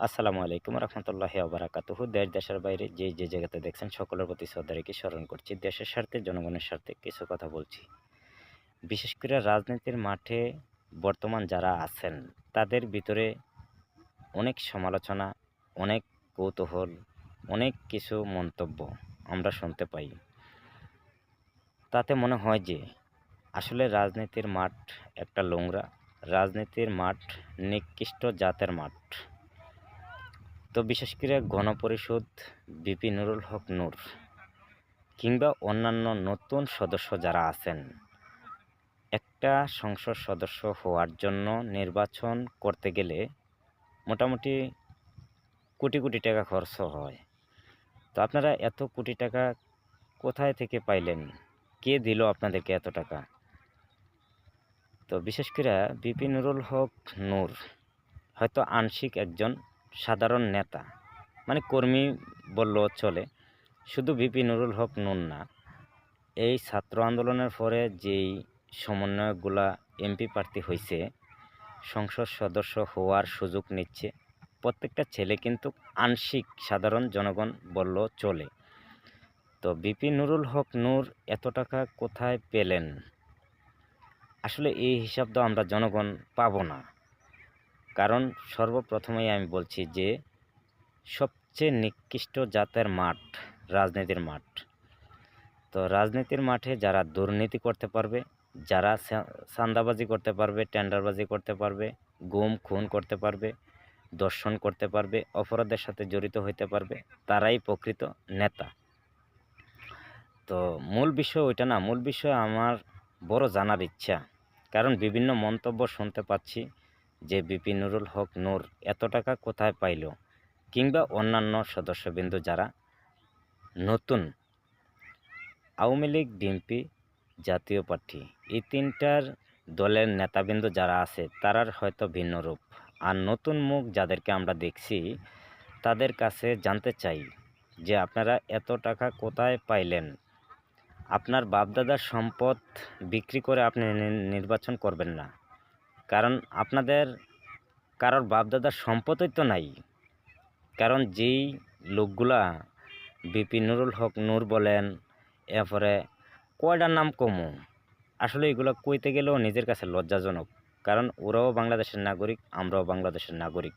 আসসালামু আলাইকুম রহমতুল্লাহি ওবারাকাতুহু। দেশ দেশের বাইরে যে জায়গাতে দেখছেন সকলের প্রতি শ্রদ্ধা রেখে স্মরণ করছি। দেশের স্বার্থে জনগণের স্বার্থে কিছু কথা বলছি। বিশেষ করে রাজনীতির মাঠে বর্তমান যারা আছেন তাদের ভিতরে অনেক সমালোচনা, অনেক কৌতূহল, অনেক কিছু মন্তব্য আমরা শুনতে পাই। তাতে মনে হয় যে আসলে রাজনীতির মাঠ একটা নোংরা, রাজনীতির মাঠ নিকৃষ্ট জাতের মাঠ। তো বিশেষ করে গণপরিষদ বিপি নুরুল হক নূর কিংবা অন্যান্য নতুন সদস্য যারা আছেন, একটা সংসদ সদস্য হওয়ার জন্য নির্বাচন করতে গেলে মোটামুটি কোটি কোটি টাকা খরচ হয়। তো আপনারা এত কোটি টাকা কোথায় থেকে পাইলেন? কে দিল আপনাদেরকে এত টাকা? তো বিশেষ করে বিপি নুরুল হক নূর হয়তো আংশিক একজন সাধারণ নেতা, মানে কর্মী বললেও চলে। শুধু বিপি নুরুল হক নূর না, এই ছাত্র আন্দোলনের পরে যেই সমন্বয়কগুলা এমপি প্রার্থী হয়েছে, সংসদ সদস্য হওয়ার সুযোগ নিচ্ছে, প্রত্যেকটা ছেলে কিন্তু আংশিক সাধারণ জনগণ বললেও চলে। তো বিপি নুরুল হক নূর এত টাকা কোথায় পেলেন? আসলে এই হিসাব তো আমরা জনগণ পাবো না। কারণ সর্বপ্রথমেই আমি বলছি যে সবচেয়ে নিকৃষ্ট জাতের মাঠ রাজনীতির মাঠ। তো রাজনীতির মাঠে যারা দুর্নীতি করতে পারবে, যারা চাঁদাবাজি করতে পারবে, টেন্ডারবাজি করতে পারবে, গুম খুন করতে পারবে, দর্শন করতে পারবে, অপরাধের সাথে জড়িত হইতে পারবে, তারাই প্রকৃত নেতা। তো মূল বিষয় ওইটা না, মূল বিষয় আমার বড় জানার ইচ্ছা। কারণ বিভিন্ন মন্তব্য শুনতে পাচ্ছি যে বিপি নুরুল হক নূর এত টাকা কোথায় পাইল, কিংবা অন্যান্য সদস্যবৃন্দ যারা নতুন, আওয়ামী লীগ, বিএনপি, জাতীয় পার্টি, এই তিনটার দলের নেতাবৃন্দ যারা আছে তারার হয়তো ভিন্ন রূপ। আর নতুন মুখ যাদেরকে আমরা দেখছি তাদের কাছে জানতে চাই যে আপনারা এত টাকা কোথায় পাইলেন? আপনার বাপদাদার সম্পদ বিক্রি করে আপনি নির্বাচন করবেন না। কারণ আপনাদের কারোর বাপদাদার সম্পদই তো নাই। কারণ যেই লোকগুলা বিপি নুরুল হক নূর বলেন, এরপরে কয়টার নাম কমু, আসলে এগুলো কইতে গেলেও নিজের কাছে লজ্জাজনক। কারণ ওরাও বাংলাদেশের নাগরিক, আমরাও বাংলাদেশের নাগরিক।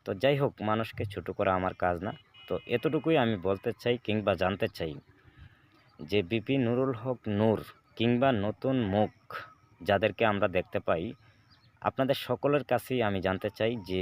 তো যাই হোক, মানুষকে ছোটো করা আমার কাজ না। তো এতটুকুই আমি বলতে চাই কিংবা জানতে চাই যে বিপি নুরুল হক নূর কিংবা নতুন মুখ যাদেরকে আমরা দেখতে পাই, আপনাদের সকলের কাছেই আমি জানতে চাই যে